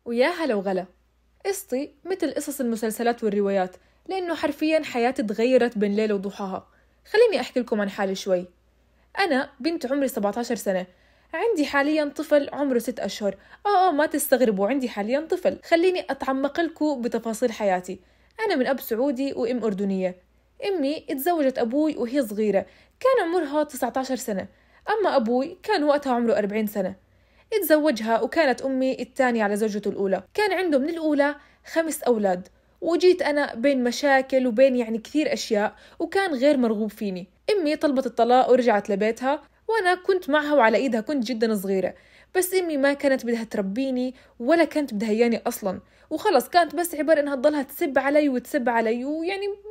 ويا هلا وغلا. قصتي مثل قصص المسلسلات والروايات، لأنه حرفياً حياتي تغيرت بين ليلة وضحاها. خليني أحكي لكم عن حالي شوي. أنا بنت عمري 17 سنة، عندي حالياً طفل عمره 6 أشهر. ما تستغربوا، عندي حالياً طفل. خليني أتعمق لكم بتفاصيل حياتي. أنا من أب سعودي وأم أردنية. أمي اتزوجت أبوي وهي صغيرة، كان عمرها 19 سنة. أما أبوي كان وقتها عمره 40 سنة. اتزوجها وكانت أمي الثانية على زوجته الأولى. كان عنده من الأولى 5 أولاد، وجيت أنا بين مشاكل وبين كثير أشياء، وكان غير مرغوب فيني. أمي طلبت الطلاق ورجعت لبيتها، وأنا كنت معها وعلى إيدها، كنت جدا صغيرة. بس أمي ما كانت بدها تربيني ولا كانت بدها هياني أصلا، وخلص كانت بس عبارة إنها تضلها تسب علي وتسب علي،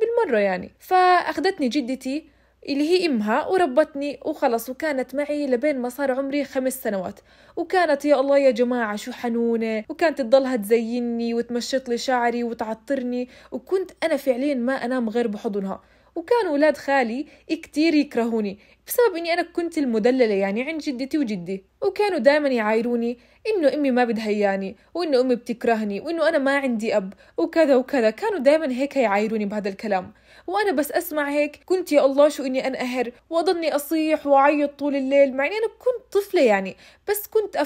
بالمرة. فأخذتني جدتي اللي هي أمها وربتني وخلص، وكانت معي لبين ما صار عمري 5 سنوات. وكانت يا الله يا جماعة شو حنونة، وكانت تضلها تزيني وتمشط لي شعري وتعطرني، وكنت أنا فعليا ما أنام غير بحضنها. وكانوا ولاد خالي كتير يكرهوني بسبب إني أنا كنت المدللة عند جدتي وجدي، وكانوا دائما يعايروني إنه أمي ما بدها إياني، وإنه أمي بتكرهني، وإنه أنا ما عندي أب وكذا وكذا. كانوا دائما هيك يعايروني بهذا الكلام. وأنا بس أسمع هيك كنت يا الله شو إني أنقهر وأضلني أصيح وأعيط طول الليل، مع إني أنا كنت طفلة بس كنت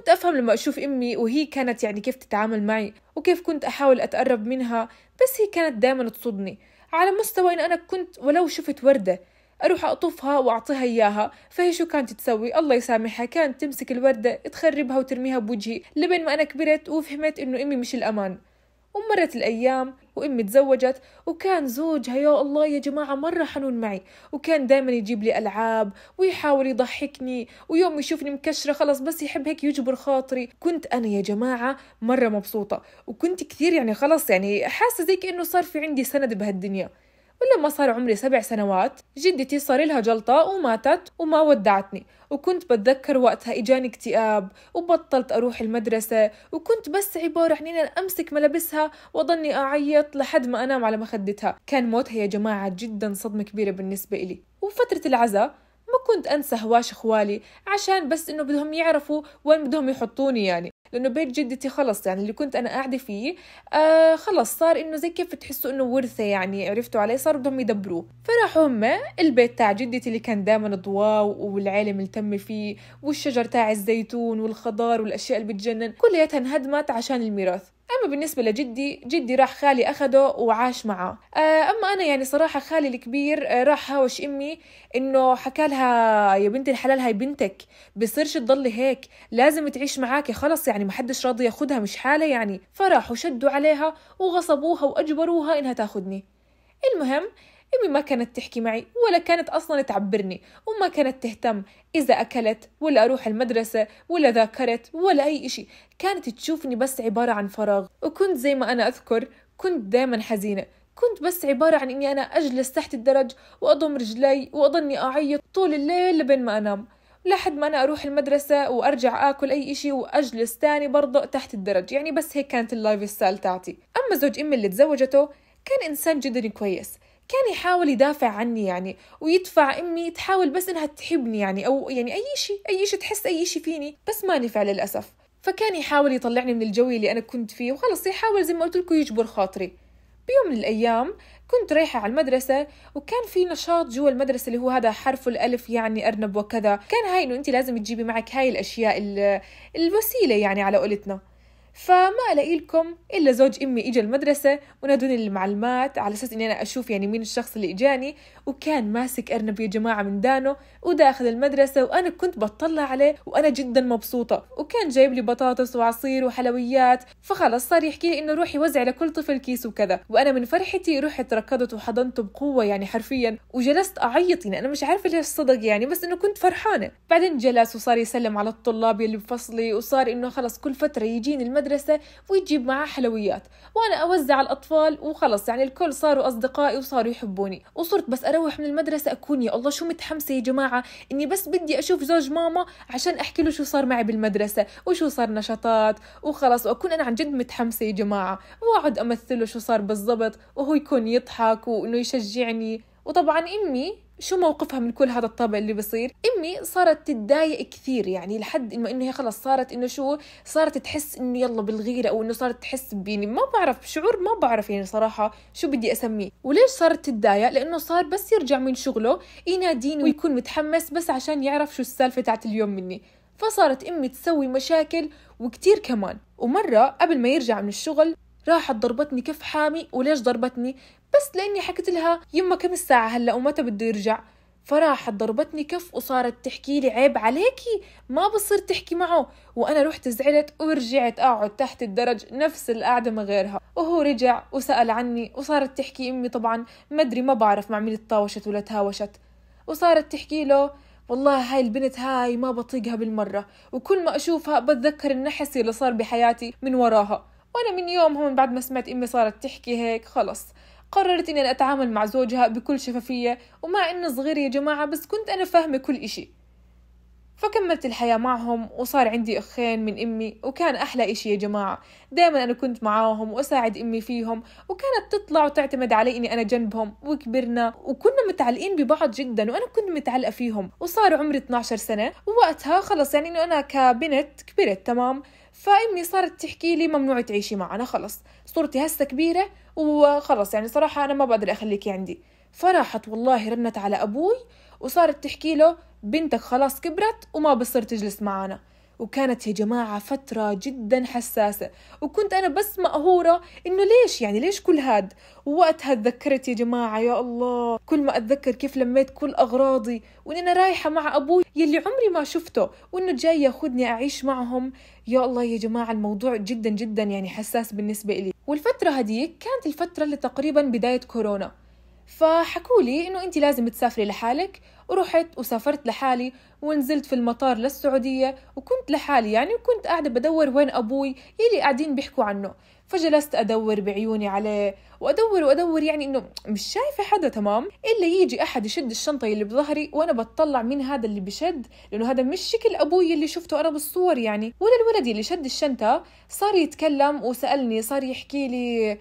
أفهم لما أشوف أمي وهي كانت كيف تتعامل معي، وكيف كنت أحاول أتقرب منها، بس هي كانت دائما تصدني. على مستوى إن أنا كنت ولو شفت وردة أروح أقطفها وأعطيها إياها، فهي شو كانت تسوي الله يسامحها؟ كانت تمسك الوردة تخربها وترميها بوجهي، لبين ما أنا كبرت وفهمت إنه أمي مش الأمان. ومرت الأيام وأمي تزوجت، وكان زوجها يا الله يا جماعة مرة حنون معي، وكان دايما يجيب لي ألعاب ويحاول يضحكني، ويوم يشوفني مكشرة خلص بس يحب هيك يجبر خاطري. كنت أنا يا جماعة مرة مبسوطة، وكنت كثير خلص حاسة زي كأنه صار في عندي سند بهالدنيا. ولما صار عمري 7 سنوات جدتي صار لها جلطة وماتت وما ودعتني، وكنت بتذكر وقتها إجاني اكتئاب وبطلت أروح المدرسة، وكنت بس عبارة عن إني أمسك ملابسها وأضلني أعيط لحد ما أنام على مخدتها. كان موتها يا جماعة جدا صدمة كبيرة بالنسبة إلي. وفترة العزاء ما كنت أنسى هواش أخوالي، عشان بس إنه بدهم يعرفوا وين بدهم يحطوني، لأنه بيت جدتي خلص اللي كنت أنا قاعدة فيه خلص صار إنه زي كيف تحسوا إنه ورثة، عرفتوا عليه، صاروا بدهم يدبروه. فراحوا هم البيت تاع جدتي اللي كان دائما ضواء والعيلة ملتمة فيه، والشجر تاع الزيتون والخضار والأشياء اللي بتجنن كلياتها انهدمت عشان الميراث. أما بالنسبة جدي راح خالي أخده وعاش معه. أما أنا صراحة خالي الكبير راح هاوش أمي، إنه حكالها يا بنت الحلال هاي بنتك، بصيرش تضلي هيك، لازم تعيش معاكي خلص، محدش راضي ياخدها، مش حالة. فراحوا شدوا عليها وغصبوها وأجبروها إنها تاخدني. المهم أمي ما كانت تحكي معي ولا كانت أصلا تعبرني، وما كانت تهتم إذا أكلت ولا أروح المدرسة ولا ذاكرت ولا أي إشي. كانت تشوفني بس عبارة عن فراغ. وكنت زي ما أنا أذكر كنت دايما حزينة، كنت بس عبارة عن إني أنا أجلس تحت الدرج وأضم رجلي وأضلني أعيط طول الليل لبين ما أنام، لحد ما أنا أروح المدرسة وأرجع أكل أي إشي وأجلس تاني برضه تحت الدرج. بس هيك كانت اللايف ستايل تاعتي. أما زوج أمي اللي تزوجته كان إنسان جدا كويس، كان يحاول يدافع عني ويدفع أمي تحاول بس إنها تحبني، أو أي شيء تحس أي شيء فيني، بس ما نفع للأسف. فكان يحاول يطلعني من الجو اللي أنا كنت فيه، وخلص يحاول زي ما قلت لكم يجبر خاطري. بيوم من الأيام كنت رايحة على المدرسة، وكان في نشاط جوا المدرسة اللي هو هذا حرف الألف أرنب وكذا. كان هاي إنه أنت لازم تجيبي معك هاي الأشياء الوسيلة على قولتنا. فما ألاقي لكم إلا زوج أمي إجا المدرسة ونادوني المعلمات على أساس إني أنا أشوف مين الشخص اللي إجاني، وكان ماسك أرنب يا جماعة من دانه وداخل المدرسة، وأنا كنت بطلع عليه وأنا جدا مبسوطة. وكان جايب لي بطاطس وعصير وحلويات، فخلص صار يحكي لي إنه روحي وزع لكل طفل كيس وكذا. وأنا من فرحتي رحت ركضت وحضنته بقوة حرفيا، وجلست أعيط. أنا مش عارفة ليش صدق، بس إنه كنت فرحانة. بعدين جلس وصار يسلم على الطلاب اللي بفصلي، وصار إنه خلص كل فترة يجيني المدرسة ويجيب معاه حلويات وأنا أوزع على الأطفال، وخلص الكل صاروا أصدقائي وصاروا يحبوني. وصرت بس أروح من المدرسة أكون يا الله شو متحمسة يا جماعة، إني بس بدي أشوف زوج ماما عشان أحكي له شو صار معي بالمدرسة وشو صار نشاطات، وخلص وأكون أنا عن جد متحمسة يا جماعة، وأقعد أمثله شو صار بالضبط، وهو يكون يضحك وإنه يشجعني. وطبعا أمي شو موقفها من كل هذا الطابع اللي بصير؟ أمي صارت تتضايق كثير، يعني لحد إنه هي خلص صارت إنه شو، صارت تحس إنه يلا بالغيرة، أو إنه صارت تحس بيني ما بعرف شعور، ما بعرف يعني صراحة شو بدي أسميه. وليش صارت تتضايق؟ لأنه صار بس يرجع من شغله يناديني ويكون متحمس بس عشان يعرف شو السالفة تاعت اليوم مني. فصارت أمي تسوي مشاكل وكتير كمان. ومرة قبل ما يرجع من الشغل راحت ضربتني كف حامي. وليش ضربتني؟ بس لأني حكيت لها يما كم الساعة هلأ ومتى بده يرجع. فراحت ضربتني كف وصارت تحكي لي عيب عليكي، ما بصير تحكي معه. وأنا رحت زعلت ورجعت أقعد تحت الدرج نفس القعدة ما غيرها. وهو رجع وسأل عني وصارت تحكي أمي طبعا ما أدري، ما بعرف مع مين اتطاوشت ولا تهاوشت. وصارت تحكي له والله هاي البنت هاي ما بطيقها بالمرة، وكل ما أشوفها بتذكر النحس اللي صار بحياتي من وراها. وأنا من يومهم بعد ما سمعت أمي صارت تحكي هيك خلص قررت إني أنا أتعامل مع زوجها بكل شفافية. ومع إنه صغير يا جماعة بس كنت أنا فاهمة كل إشي. فكملت الحياة معهم وصار عندي أخين من أمي، وكان أحلى إشي يا جماعة. دايما أنا كنت معاهم وأساعد أمي فيهم، وكانت تطلع وتعتمد علي إني أنا جنبهم. وكبرنا وكنا متعلقين ببعض جدا، وأنا كنت متعلقة فيهم. وصار عمري 12 سنة، ووقتها خلص يعني إنه أنا كبنت كبرت تمام. فأمي صارت تحكي لي ممنوع تعيشي معنا، خلص صورتي هسه كبيرة وخلص يعني صراحة أنا ما بقدر أخليكي عندي. فراحت والله رنت على أبوي وصارت تحكي له بنتك خلاص كبرت وما بصير تجلس معنا. وكانت يا جماعة فترة جدا حساسة، وكنت أنا بس مقهورة إنه ليش يعني ليش كل هاد. ووقتها تذكرت يا جماعة يا الله، كل ما أتذكر كيف لميت كل أغراضي وإن أنا رايحة مع أبوي يلي عمري ما شفته، وإنه جاي ياخدني أعيش معهم. يا الله يا جماعة الموضوع جدا جدا يعني حساس بالنسبة إلي. والفترة هديك كانت الفترة اللي تقريبا بداية كورونا. فحكوا لي إنه أنت لازم تسافري لحالك. ورحت وسافرت لحالي ونزلت في المطار للسعودية، وكنت لحالي يعني، وكنت قاعدة بدور وين أبوي يلي قاعدين بيحكوا عنه. فجلست أدور بعيوني عليه وأدور يعني إنه مش شايفة حدا تمام، إلا يجي أحد يشد الشنطة اللي بظهري وأنا بتطلع من هذا اللي بشد، لأنه هذا مش شكل أبوي اللي شفته أنا بالصور يعني. ولا الولد اللي شد الشنطة صار يتكلم وسألني، صار يحكي لي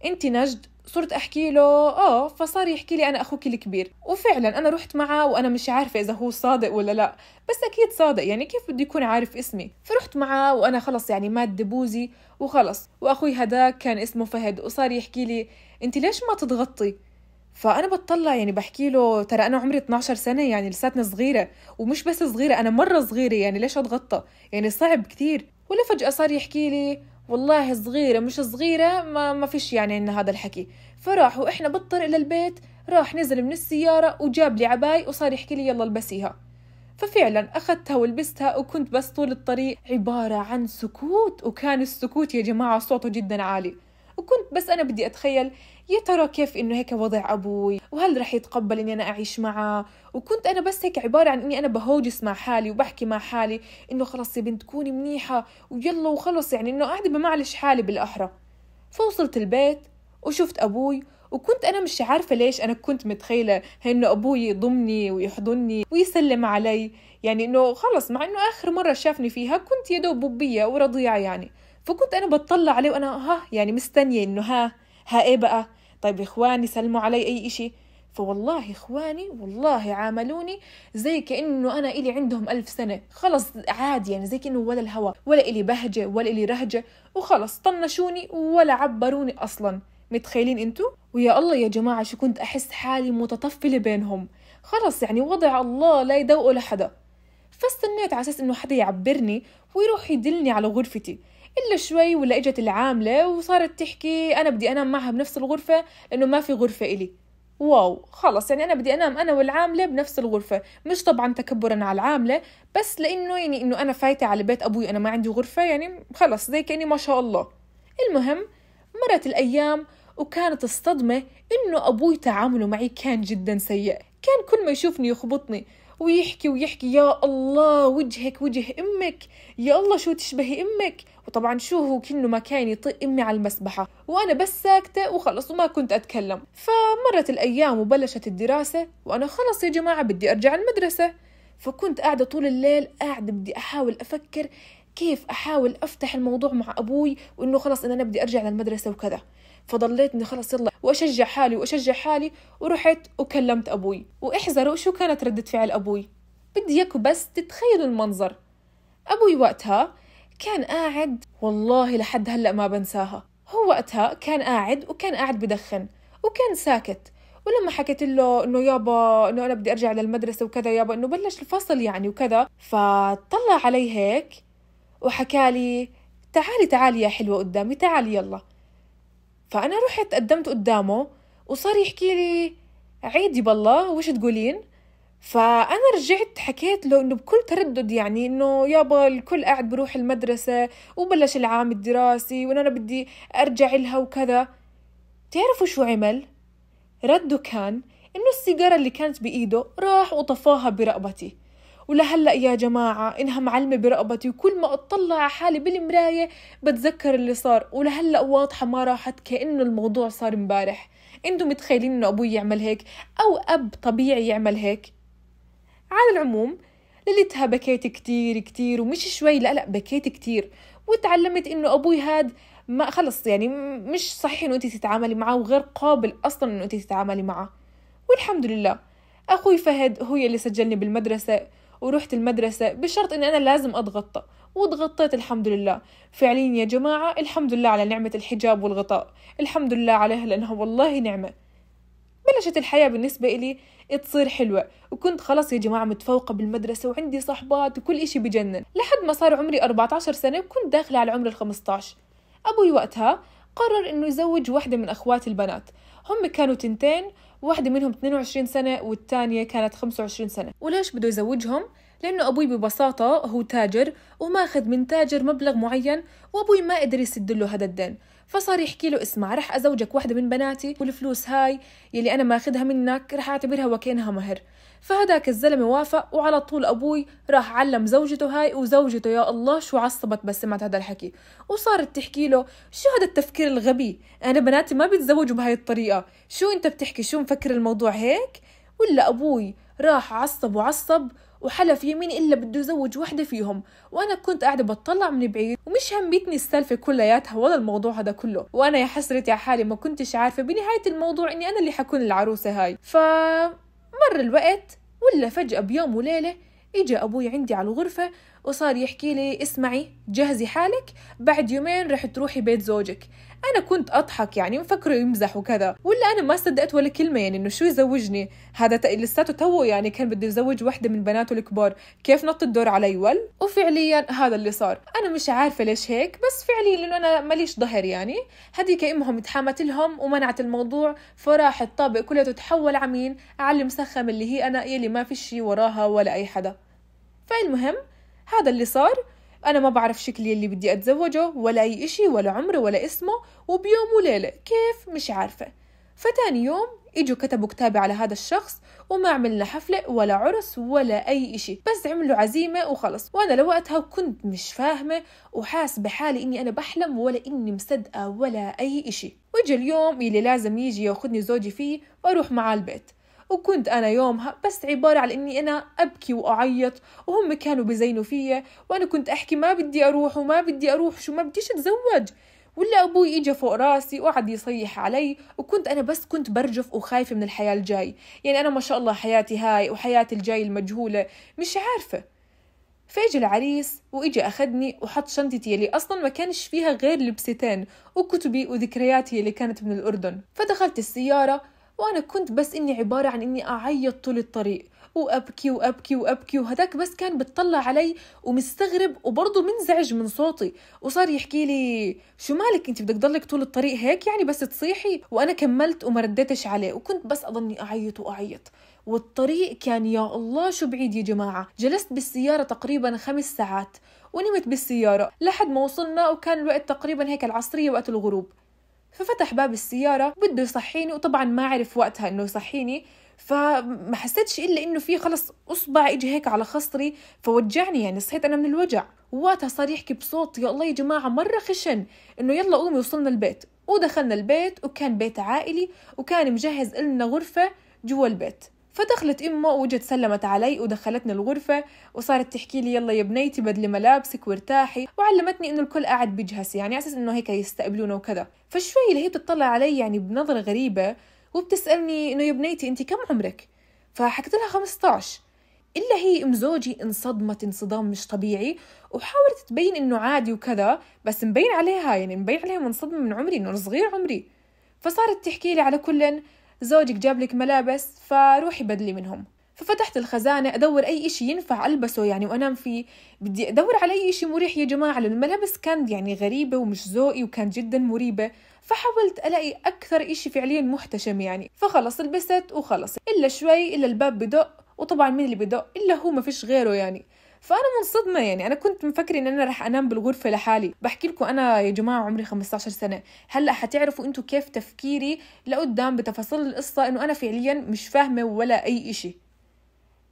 أنت نجد؟ صرت أحكي له فصار يحكي لي أنا أخوك الكبير. وفعلا أنا رحت معه وأنا مش عارفة إذا هو صادق ولا لا، بس أكيد صادق يعني كيف بده يكون عارف اسمي. فرحت معه وأنا خلص يعني ماد بوزي وخلص. وأخوي هداك كان اسمه فهد، وصار يحكي لي أنت ليش ما تضغطي؟ فأنا بتطلع يعني بحكي له ترى أنا عمري 12 سنة يعني لساتنا صغيرة، ومش بس صغيرة أنا مرة صغيرة يعني ليش أتغطى يعني صعب كتير. ولا فجأة صار يحكي لي والله صغيرة مش صغيرة ما فيش يعني إن هذا الحكي. فراح وإحنا بالطريق للبيت راح نزل من السيارة وجاب لي عباي وصار يحكي لي يلا البسيها. ففعلا أخذتها ولبستها، وكنت بس طول الطريق عبارة عن سكوت. وكان السكوت يا جماعة صوته جدا عالي، وكنت بس أنا بدي أتخيل يا ترى كيف إنه هيك وضع أبوي، وهل رح يتقبل إني أنا أعيش معه. وكنت أنا بس هيك عبارة عن إني أنا بهوجس مع حالي وبحكي مع حالي إنه خلص يا بنت كوني منيحة ويلا وخلص، يعني إنه قاعدة بمعلش حالي بالأحرى. فوصلت البيت وشفت أبوي، وكنت أنا مش عارفة ليش أنا كنت متخيلة إنه أبوي يضمني ويحضني ويسلم علي، يعني إنه خلص مع إنه آخر مرة شافني فيها كنت يدوب بوبية ورضيعة يعني. فكنت أنا بتطلع عليه وأنا يعني مستنية إنه ها إيه بقى، طيب إخواني سلموا علي أي إشي. فوالله إخواني والله عاملوني زي كأنه أنا إلي عندهم 1000 سنة، خلص عادي يعني زي كأنه ولا الهوى ولا إلي بهجة ولا إلي رهجة، وخلص طنشوني ولا عبروني أصلا. متخيلين أنتو؟ ويا الله يا جماعة شو كنت أحس حالي متطفلة بينهم، خلص يعني وضع الله لا يدوق لحدا. فاستنيت على أساس إنه حدا يعبرني ويروح يدلني على غرفتي. إلا شوي ولا إجت العاملة وصارت تحكي أنا بدي أنام معها بنفس الغرفة لأنه ما في غرفة إلي. واو خلص يعني أنا بدي أنام أنا والعاملة بنفس الغرفة، مش طبعا تكبرا على العاملة، بس لأنه يعني إنه أنا فايتة على بيت أبوي أنا ما عندي غرفة، يعني خلص زي كأني ما شاء الله. المهم مرت الأيام وكانت الصدمة إنه أبوي تعامله معي كان جدا سيء. كان كل ما يشوفني يخبطني ويحكي يا الله وجهك وجه أمك، يا الله شو تشبهي أمك. وطبعا شو هو كأنه ما كان يطق أمي على المسبحة، وأنا بس ساكتة وخلص وما كنت أتكلم. فمرت الأيام وبلشت الدراسة، وأنا خلص يا جماعة بدي أرجع المدرسة. فكنت قاعدة طول الليل قاعدة بدي أحاول أفكر كيف أحاول أفتح الموضوع مع أبوي وإنه خلص إن أنا بدي أرجع للمدرسة وكذا. فضليت إني خلص يلا وأشجع حالي ورحت وكلمت أبوي. وإحذروا شو كانت ردة فعل أبوي، بدي إياكم بس تتخيلوا المنظر. أبوي وقتها كان قاعد، والله لحد هلأ ما بنساها، هو وقتها كان قاعد بدخن وكان ساكت. ولما حكيت له إنه يابا إنه أنا بدي أرجع للمدرسة وكذا يابا إنه بلش الفصل يعني وكذا، فطلع علي هيك وحكالي تعالي يا حلوة قدامي، تعالي يلا. فأنا رحت قدمت قدامه وصار يحكي لي عيدي بالله وش تقولين. فأنا رجعت حكيت له إنه بكل تردد يعني إنه يابا الكل قاعد بروح المدرسة وبلش العام الدراسي وإنه أنا بدي أرجع لها وكذا. تعرفوا شو عمل؟ رده كان إنه السيجارة اللي كانت بإيده راح وطفاها برقبتي. ولهلأ يا جماعة إنها معلمة برقبتي، وكل ما أطلع على حالي بالمراية بتذكر اللي صار، ولهلأ واضحة ما راحت، كأنه الموضوع صار مبارح. انتم متخيلين إنه أبوي يعمل هيك أو أب طبيعي يعمل هيك؟ على العموم ليلتها بكيت كتير ومش شوي، لا بكيت كتير. وتعلمت إنه أبوي هاد ما خلص يعني مش صحيح إنه أنت تتعاملي معه، وغير قابل أصلا إنه أنت تتعاملي معه. والحمد لله أخوي فهد هو اللي سجلني بالمدرسة، ورحت المدرسة بشرط إن أنا لازم أتغطى، وتغطيت الحمد لله. فعليا يا جماعة الحمد لله على نعمة الحجاب والغطاء، الحمد لله عليها لأنها والله نعمة. بلشت الحياة بالنسبة إلي تصير حلوة، وكنت خلاص يا جماعة متفوقة بالمدرسة وعندي صحبات وكل إشي بجنن، لحد ما صار عمري 14 سنة وكنت داخلة على عمر 15. أبوي وقتها قرر إنه يزوج واحدة من أخواتي البنات، هم كانوا تنتين، واحدة منهم 22 سنة والتانية كانت 25 سنة. وليش بده يزوجهم؟ لأنه أبوي ببساطة هو تاجر وماخذ من تاجر مبلغ معين، وأبوي ما قدر يسد له هذا الدين. فصار يحكي له اسمع رح أزوجك واحدة من بناتي، والفلوس هاي يلي أنا ماخذها منك رح أعتبرها وكأنها مهر. فهداك الزلمة وافق، وعلى طول أبوي راح علم زوجته هاي، وزوجته يا الله شو عصبت بس سمعت هذا الحكي، وصارت تحكي له شو هذا التفكير الغبي، أنا بناتي ما بتزوجوا بهاي الطريقة، شو أنت بتحكي، شو مفكر الموضوع هيك؟ ولا أبوي راح عصب وحلف يمين إلا بده يزوج واحدة فيهم. وأنا كنت قاعدة بتطلع من بعيد ومش همبيتني السالفة كلياتها ولا الموضوع هذا كله، وأنا يا حسرتي على حالي ما كنتش عارفة بنهاية الموضوع إني أنا اللي حكون العروسة هاي. فمر الوقت، ولا فجأة بيوم وليلة إجا أبوي عندي على الغرفة وصار يحكي لي اسمعي جهزي حالك، بعد يومين رح تروحي بيت زوجك. أنا كنت أضحك يعني مفكره يمزح وكذا، ولا أنا ما صدقت ولا كلمة، يعني إنه شو يزوجني هذا لساته توه، يعني كان بده يزوج واحدة من بناته الكبار، كيف نط الدور علي وفعليا هذا اللي صار. أنا مش عارفة ليش هيك، بس فعليا لأنه أنا ماليش ظهر، يعني هديك أمهم اتحامت لهم ومنعت الموضوع، فراح الطابق كله تتحول عمين على المسخم اللي هي أنا يلي ما في شي وراها ولا أي حدا. فالمهم هذا اللي صار، أنا ما بعرف شكلي اللي بدي أتزوجه ولا أي إشي ولا عمره ولا اسمه، وبيوم وليلة كيف مش عارفة. فتاني يوم إجوا كتبوا كتابي على هذا الشخص، وما عملنا حفلة ولا عرس ولا أي إشي، بس عملوا عزيمة وخلص. وأنا لوقتها كنت مش فاهمة وحاس بحالي إني أنا بحلم ولا إني مصدقة ولا أي إشي. وإجا اليوم اللي لازم يجي ياخدني زوجي فيه وأروح معاه البيت، وكنت أنا يومها بس عبارة على إني أنا أبكي وأعيط، وهم كانوا بزينوا فيا، وأنا كنت أحكي ما بدي أروح وما بدي أروح، شو ما بديش أتزوج. ولا أبوي إجا فوق راسي وقعد يصيح علي، وكنت أنا بس كنت برجف وخايفة من الحياة الجاي، يعني أنا ما شاء الله حياتي هاي وحياتي الجاي المجهولة مش عارفة. فاجي العريس وإجا أخدني وحط شنطتي اللي أصلا ما كانش فيها غير لبستين وكتبي وذكرياتي اللي كانت من الأردن. فدخلت السيارة وأنا كنت بس إني عبارة عن إني أعيط طول الطريق وأبكي وأبكي وأبكي، وهداك بس كان بتطلع علي ومستغرب وبرضه منزعج من صوتي، وصار يحكي لي شو مالك أنت بدك ضلك طول الطريق هيك يعني بس تصيحي؟ وأنا كملت وما رديتش عليه، وكنت بس أضلني أعيط وأعيط. والطريق كان يا الله شو بعيد يا جماعة، جلست بالسيارة تقريبا 5 ساعات ونمت بالسيارة لحد ما وصلنا، وكان الوقت تقريبا هيك العصرية وقت الغروب. ففتح باب السيارة بده يصحيني، وطبعا ما عرف وقتها انه يصحيني، فما حسيتش الا انه في خلص اصبع اجى هيك على خصري فوجعني، يعني صحيت انا من الوجع. ووقتها صار يحكي بصوت يا الله يا جماعة مرة خشن انه يلا قومي وصلنا البيت. ودخلنا البيت وكان بيت عائلي وكان مجهز لنا غرفة جوا البيت. فدخلت امه وجت سلمت علي ودخلتني الغرفه، وصارت تحكي لي يلا يا بنيتي بدلي ملابسك وارتاحي، وعلمتني انه الكل قاعد بيجهز يعني على اساس انه هيك يستقبلونا وكذا. فشوي اللي هي بتطلع علي يعني بنظره غريبه وبتسالني انه يا بنيتي انت كم عمرك؟ فحكيت لها 15. إلا هي أم زوجي انصدمت انصدام مش طبيعي، وحاولت تبين إنه عادي وكذا، بس مبين عليها منصدمة من عمري، إنه صغير عمري. فصارت تحكي لي على كل زوجك جاب لك ملابس فروحي بدلي منهم. ففتحت الخزانة أدور أي إشي ينفع ألبسه يعني وأنام فيه، بدي أدور على أي إشي مريح يا جماعة، لأن الملابس كان يعني غريبة ومش ذوقي وكان جدا مريبة. فحاولت ألاقي أكثر إشي فعليا محتشم يعني. فخلص لبست وخلص، إلا شوي إلا الباب بدق، وطبعا مين اللي بدق إلا هو، ما فيش غيره يعني. فأنا منصدمة يعني، أنا كنت مفكرة إن أنا رح أنام بالغرفة لحالي. بحكي لكم أنا يا جماعة عمري 15 سنة. هلأ حتعرفوا أنتوا كيف تفكيري لقدام بتفاصيل القصة، إنه أنا فعليا مش فاهمة ولا أي إشي.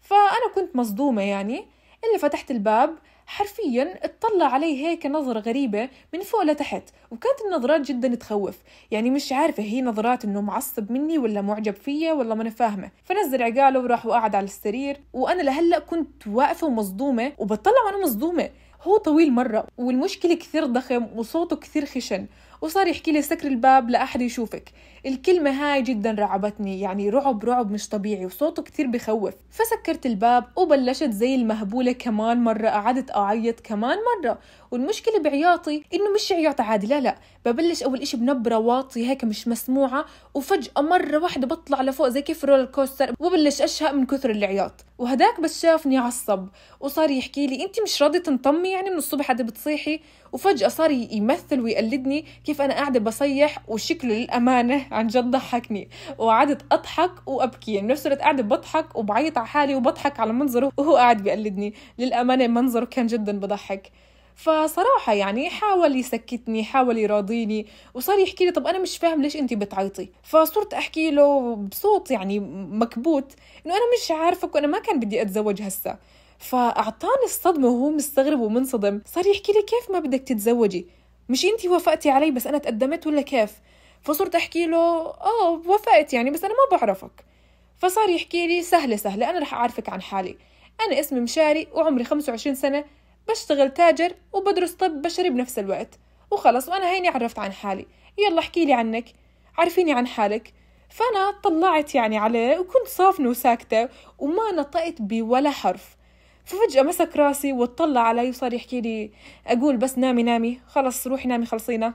فأنا كنت مصدومة يعني. اللي فتحت الباب حرفيا اطلع علي هيك نظرة غريبة من فوق لتحت، وكانت النظرات جدا تخوف يعني. مش عارفة هي نظرات انه معصب مني ولا معجب فيا ولا ما انا فاهمة. فنزل عقاله وراح وقعد على السرير، وانا لهلأ كنت واقفة ومصدومة وبطلع وانا مصدومة. هو طويل مرة، والمشكلة كثير ضخم وصوته كثير خشن، وصار يحكي لي سكر الباب لا أحد يشوفك. الكلمة هاي جدا رعبتني يعني، رعب مش طبيعي، وصوته كتير بخوف. فسكرت الباب وبلشت زي المهبولة كمان مرة، قعدت أعيط كمان مرة. والمشكلة بعياطي إنه مش عياط عادي، لا، ببلش أول إشي بنبرة واطي هيك مش مسموعة، وفجأة مرة واحدة بطلع لفوق زي كيف رولر كوستر، وبلش أشهق من كثر العياط. وهداك بس شافني عصب وصار يحكي لي أنت مش راضي تنطمي يعني من الصبح قاعدة بتصيحي. وفجأة صار يمثل ويقلدني كيف أنا قاعدة بصيح، وشكله للأمانة عن جد ضحكني، وقعدت أضحك وأبكي يعني نفس الوقت، قاعدة بضحك وبعيط على حالي وبضحك على منظره وهو قاعد بيقلدني. للأمانة منظره كان جدا بضحك. فصراحة يعني حاول يسكتني، حاول يراضيني، وصار يحكي لي طب أنا مش فاهم ليش أنتي بتعيطي. فصرت أحكي له بصوت يعني مكبوت إنه أنا مش عارفك وأنا ما كان بدي أتزوج هسا. فأعطاني الصدمة وهو مستغرب ومنصدم. صار يحكي لي كيف ما بدك تتزوجي؟ مش أنتي وافقتي علي بس أنا تقدمت ولا كيف؟ فصرت أحكي له وافقت يعني بس أنا ما بعرفك. فصار يحكي لي سهلة أنا رح أعرفك عن حالي. أنا اسمي مشاري وعمري 25 سنة، بشتغل تاجر وبدرس طب بشري بنفس الوقت، وخلص. وأنا هيني عرفت عن حالي، يلا احكي لي عنك، عارفيني عن حالك. فأنا طلعت يعني عليه وكنت صافنة وساكتة وما نطقت بولا حرف. ففجأة مسك راسي وطلع علي وصار يحكي لي أقول بس نامي خلص روحي نامي خلصينا.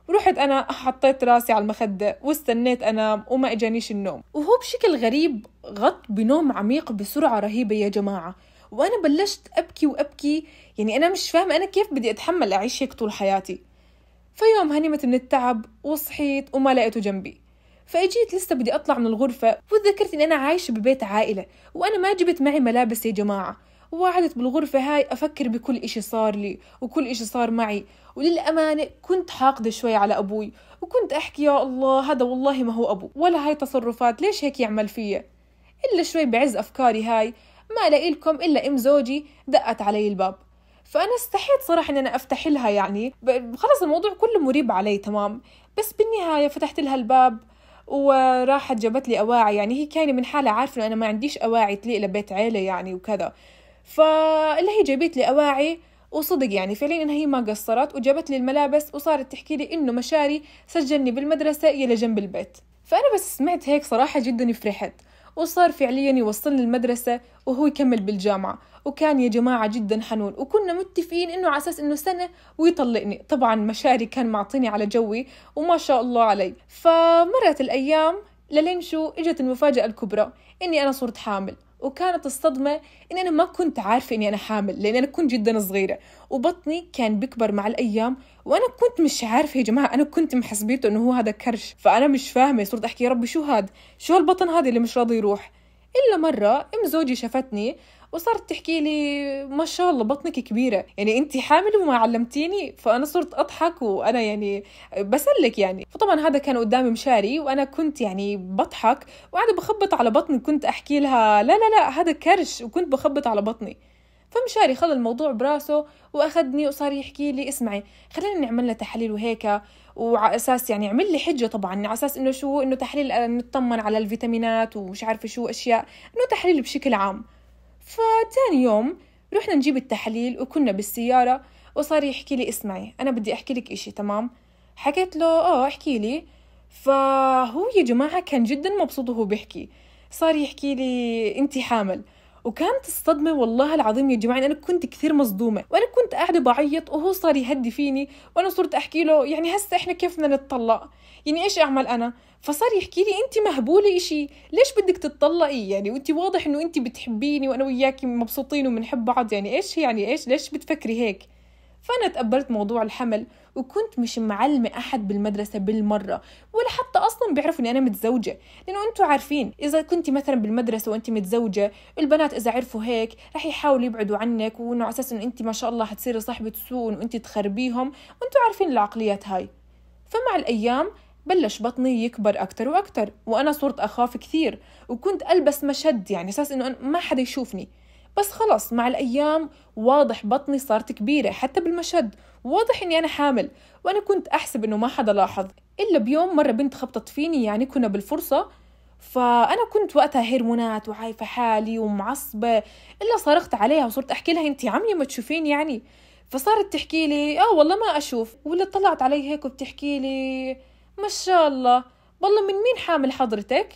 ورحت أنا حطيت راسي على المخدة واستنيت أنام وما إجانيش النوم. وهو بشكل غريب غط بنوم عميق بسرعة رهيبة يا جماعة. وأنا بلشت أبكي يعني أنا مش فاهمة أنا كيف بدي أتحمل أعيش هيك طول حياتي. فيوم هنمت من التعب وصحيت وما لقيته جنبي. فأجيت لسه بدي أطلع من الغرفة وتذكرت إن أنا عايشة ببيت عائلة وأنا ما جبت معي ملابس يا جماعة. وقعدت بالغرفة هاي أفكر بكل إشي صار لي وكل إشي صار معي. وللأمانة كنت حاقدة شوي على أبوي، وكنت أحكي يا الله هذا والله ما هو أبو ولا هاي تصرفات، ليش هيك يعمل فيا؟ إلا شوي بعز أفكاري هاي ما ألاقي لكم إلا أم زوجي دقت علي الباب. فأنا استحيت صراحة إن أنا أفتح لها يعني، خلص الموضوع كله مريب علي تمام. بس بالنهاية فتحت لها الباب وراحت جابت لي أواعي، يعني هي كانت من حالة عارفة إنه أنا ما عنديش أواعي تليق لبيت عيلة يعني وكذا. فاللي هي جابت لي أواعي، وصدق يعني فعليا إنها هي ما قصرت وجابت لي الملابس، وصارت تحكي لي إنه مشاري سجلني بالمدرسة يلي جنب البيت. فأنا بس سمعت هيك صراحة جدا فرحت، وصار فعليا يوصلني المدرسة وهو يكمل بالجامعة. وكان يا جماعة جدا حنون، وكنا متفقين إنه على أساس إنه سنة ويطلقني. طبعا مشاري كان معطيني على جوي وما شاء الله علي. فمرت الأيام للين شو إجت المفاجأة الكبرى، إني أنا صرت حامل. وكانت الصدمة إني أنا ما كنت عارفة إني أنا حامل، لأن أنا كنت جدا صغيرة وبطني كان بيكبر مع الأيام، وأنا كنت مش عارفة يا جماعة، أنا كنت محسبيته إنه هو هذا كرش. فأنا مش فاهمة، صرت أحكي يا ربي شو هالبطن هذا اللي مش راضي يروح. إلا مرة أم زوجي شافتني وصارت تحكي لي ما شاء الله بطنك كبيرة، يعني أنتي حامل وما علمتيني. فأنا صرت أضحك وأنا يعني بسلك يعني. فطبعا هذا كان قدامي مشاري وأنا كنت يعني بضحك وقاعدة بخبط على بطني، كنت أحكي لها لا هذا كرش، وكنت بخبط على بطني. فمشاري خلى الموضوع براسه وأخذني وصار يحكي لي اسمعي خلينا نعمل لنا تحاليل وهيك، وعلى أساس يعني عمل لي حجة طبعا على أساس إنه شو إنه تحليل نطمن على الفيتامينات ومش عارفة شو أشياء، إنه تحليل بشكل عام. فتاني يوم رحنا نجيب التحاليل وكنا بالسيارة، وصار يحكي لي اسمعي أنا بدي أحكي لك إشي. تمام، حكيت له احكي لي. فهو يا جماعة كان جدا مبسوط وهو بيحكي، صار يحكي لي انتي حامل. وكانت الصدمة والله العظيم يا جماعة أنا كنت كثير مصدومة، وأنا كنت قاعدة بعيط وهو صار يهدي فيني، وأنا صرت أحكي له يعني هسه إحنا كيف بدنا نتطلق، يعني إيش أعمل أنا؟ فصار يحكي لي أنت مهبولة إشي، ليش بدك تتطلقي يعني، وأنت واضح إنه أنت بتحبيني وأنا وياكي مبسوطين وبنحب بعض، يعني إيش يعني إيش ليش بتفكري هيك؟ فأنا تقبلت موضوع الحمل، وكنت مش معلمة أحد بالمدرسة بالمرة، ولا حتى أصلا بيعرفوا إني أنا متزوجة، لأنه أنتوا عارفين إذا كنتي مثلا بالمدرسة وأنت متزوجة البنات إذا عرفوا هيك رح يحاولوا يبعدوا عنك، وإنه على أساس إنه أنت ما شاء الله حتصيري صاحبة سوء وإنه أنت تخربيهم، وأنتوا عارفين العقليات هاي. فمع الأيام بلش بطني يكبر أكتر وأكتر، وأنا صرت أخاف كثير، وكنت ألبس مشد يعني أساس إنه ما حدا يشوفني. بس خلص مع الأيام واضح بطني صارت كبيرة حتى بالمشد، واضح إني أنا حامل، وأنا كنت أحسب إنه ما حدا لاحظ. إلا بيوم مرة بنت خبطت فيني، يعني كنا بالفرصة، فأنا كنت وقتها هرمونات وعايفة حالي ومعصبة، إلا صرخت عليها وصرت أحكي لها أنتي عمي ما تشوفين يعني. فصارت تحكي لي والله ما أشوف، ولا طلعت علي هيك وبتحكي لي ما شاء الله والله من مين حامل حضرتك؟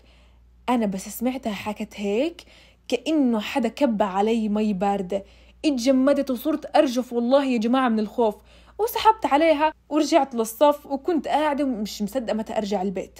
أنا بس سمعتها حكت هيك كأنه حدا كب علي مي باردة، اتجمدت وصرت أرجف والله يا جماعة من الخوف، وسحبت عليها ورجعت للصف، وكنت قاعدة مش مصدقة متى أرجع البيت.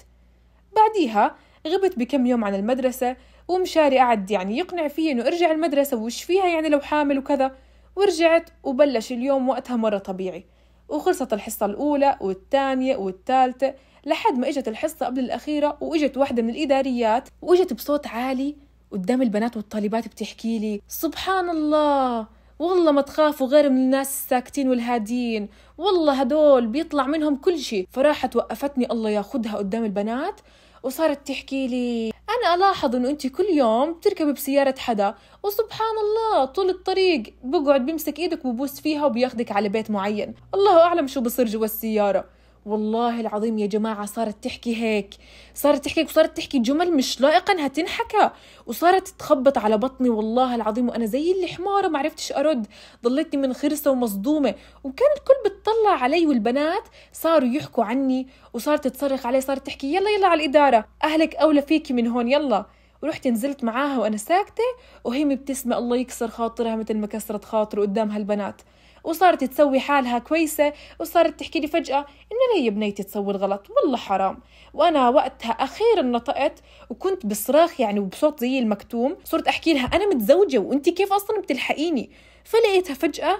بعديها غبت بكم يوم عن المدرسة، ومشاري قعد يعني يقنع فيه إنه أرجع المدرسة وش فيها يعني لو حامل وكذا، ورجعت وبلش اليوم وقتها مرة طبيعي، وخلصت الحصة الأولى والثانية والثالثة لحد ما إجت الحصة قبل الأخيرة، وإجت واحدة من الإداريات وإجت بصوت عالي قدام البنات والطالبات بتحكي لي سبحان الله والله ما تخافوا غير من الناس الساكتين والهادين، والله هدول بيطلع منهم كل شيء. فراحت وقفتني الله ياخدها قدام البنات، وصارت تحكي لي أنا ألاحظ إنه أنت كل يوم بتركبي بسيارة حدا، وسبحان الله طول الطريق بقعد بيمسك إيدك وبوس فيها وبياخدك على بيت معين، الله أعلم شو بصير جوا السيارة. والله العظيم يا جماعة صارت تحكي هيك، وصارت تحكي جمل مش لائقة انها تنحكى، وصارت تخبط على بطني والله العظيم، وانا زي الحمارة ما عرفتش ارد، ضليتني من خرسة ومصدومة، وكان الكل بتطلع علي، والبنات صاروا يحكوا عني، وصارت تصرخ علي، صارت تحكي يلا يلا على الإدارة اهلك اولى فيكي من هون يلا. ورحت نزلت معاها وانا ساكتة، وهي مبتسمة الله يكسر خاطرها مثل ما كسرت خاطر قدام هالبنات، وصارت تسوي حالها كويسة، وصارت تحكي لي فجأة إنه ليه يا بنيتي تسوي الغلط والله حرام. وأنا وقتها أخيرا نطقت، وكنت بصراخ يعني وبصوت زي المكتوم، صرت أحكي لها أنا متزوجة وإنتي كيف أصلا بتلحقيني. فلقيتها فجأة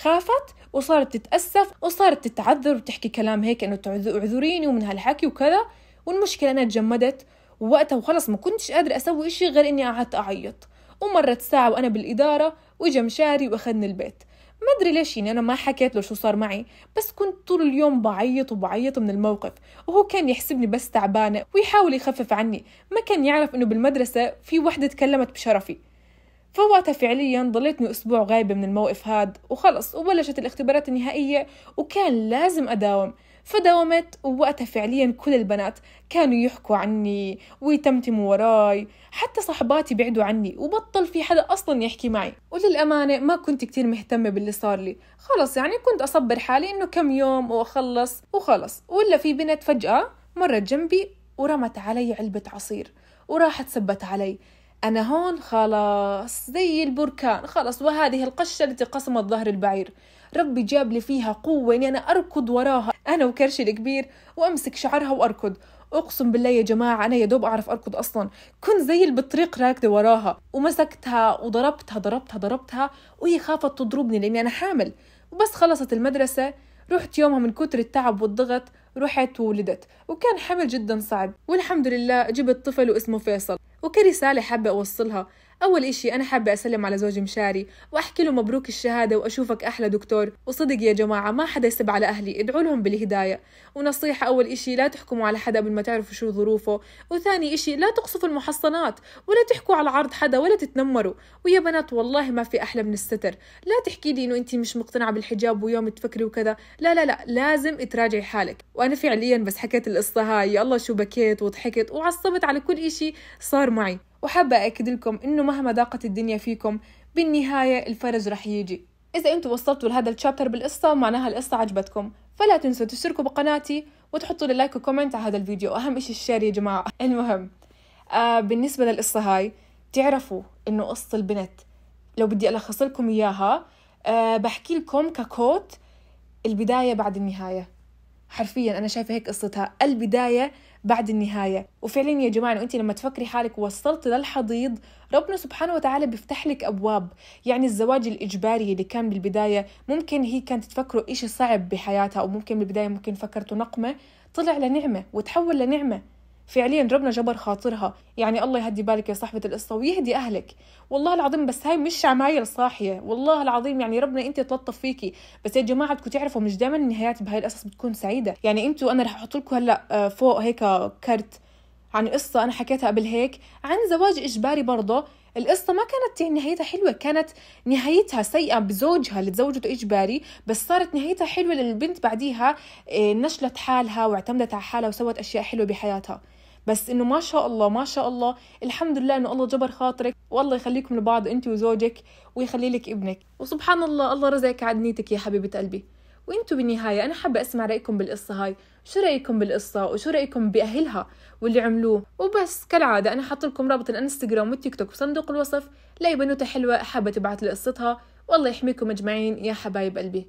خافت وصارت تتأسف وصارت تتعذر وتحكي كلام هيك إنه اعذريني ومن هالحكي وكذا. والمشكلة أنا تجمدت ووقتها وخلص ما كنتش قادرة أسوي إشي غير إني قعدت أعيط. ومرت ساعة وأنا بالإدارة، وإجا مشاري وأخذني البيت. ما أدري ليش يعني أنا ما حكيت له شو صار معي، بس كنت طول اليوم بعيط من الموقف، وهو كان يحسبني بس تعبانة ويحاول يخفف عني، ما كان يعرف إنه بالمدرسة في وحدة تكلمت بشرفي. فوقتها فعليا ضليتني أسبوع غايبة من الموقف هاد، وخلص وبلشت الاختبارات النهائية وكان لازم أداوم. فداومت، ووقتها فعليا كل البنات كانوا يحكوا عني ويتمتموا وراي، حتى صحباتي بعدوا عني وبطل في حدا أصلا يحكي معي. وللأمانة ما كنت كتير مهتمة باللي صار لي، خلص يعني كنت أصبر حالي إنه كم يوم وأخلص وخلص. ولا في بنت فجأة مرت جنبي ورمت علي علبة عصير وراحت سبت علي، أنا هون خلاص زي البركان خلاص، وهذه القشة التي قسمت ظهر البعير، ربي جاب لي فيها قوة إني أنا أركض وراها أنا وكرشي الكبير وأمسك شعرها وأركض. أقسم بالله يا جماعة أنا يدوب أعرف أركض أصلا، كنت زي اللي بالطريق راكدة وراها، ومسكتها وضربتها وهي خافت تضربني لأني أنا حامل. وبس خلصت المدرسة رحت يومها من كتر التعب والضغط رحت وولدت، وكان حمل جدا صعب، والحمد لله جبت طفل واسمه فيصل. وكرسالة حابة أوصلها، أول إشي أنا حابة أسلم على زوجي مشاري وأحكي له مبروك الشهادة وأشوفك أحلى دكتور. وصدق يا جماعة ما حدا يسب على أهلي، ادعوا لهم بالهداية. ونصيحة، أول إشي لا تحكموا على حدا قبل ما تعرفوا شو ظروفه. وثاني إشي لا تقصفوا المحصنات ولا تحكوا على عرض حدا ولا تتنمروا. ويا بنات والله ما في أحلى من الستر، لا تحكي لي إنه أنت مش مقتنعة بالحجاب ويوم تفكري وكذا، لا لا لا، لازم تراجعي حالك. وأنا فعليا بس حكيت القصة هاي يا الله شو بكيت وضحكت وعصبت على كل إشي صار معي. وحابة أكد لكم إنه مهما ضاقت الدنيا فيكم بالنهاية الفرج رح يجي. إذا أنتوا وصلتوا لهذا الشابتر بالقصة معناها القصة عجبتكم، فلا تنسوا تشتركوا بقناتي وتحطوا لي لايك وكومنت على هذا الفيديو، أهم إشي الشير يا جماعة. المهم بالنسبة للقصة هاي، تعرفوا إنه قصة البنت لو بدي ألخص لكم إياها بحكي لكم ككوت: البداية بعد النهاية. حرفيا أنا شايفة هيك قصتها، البداية بعد النهاية. وفعليا يا جماعة أنت لما تفكري حالك وصلت للحضيض، ربنا سبحانه وتعالى بيفتح لك أبواب. يعني الزواج الإجباري اللي كان بالبداية ممكن هي كانت تفكره إشي صعب بحياتها، أو ممكن بالبداية ممكن فكرته نقمة، طلع لنعمة وتحول لنعمة. فعليا ربنا جبر خاطرها. يعني الله يهدي بالك يا صاحبة القصة ويهدي أهلك، والله العظيم. بس هاي مش عمايل صاحية، والله العظيم. يعني ربنا أنت تلطف فيكي. بس يا جماعة بدكم تعرفوا مش دائما النهايات بهاي القصص بتكون سعيدة. يعني أنتوا، أنا رح أحط لكم هلا فوق هيك كرت عن قصة أنا حكيتها قبل هيك عن زواج إجباري برضه. القصة ما كانت يعني نهايتها حلوة، كانت نهايتها سيئة بزوجها اللي تزوجته إجباري، بس صارت نهايتها حلوة لأن البنت بعديها نشلت حالها واعتمدت على حالها وسوت أشياء حلوة بحياتها. بس إنه ما شاء الله ما شاء الله، الحمد لله إنه الله جبر خاطرك، والله يخليكم لبعض أنت وزوجك ويخلي لك ابنك. وسبحان الله، الله رزقك على نيتك يا حبيبة قلبي. وانتوا بالنهاية أنا حابة أسمع رأيكم بالقصة هاي، شو رأيكم بالقصة وشو رأيكم بأهلها واللي عملوه. وبس كالعادة أنا حاط لكم رابط الانستغرام والتيك توك بصندوق الوصف لأي بنوتة حلوة حابة تبعت لي قصتها. والله يحميكم أجمعين يا حبايب قلبي.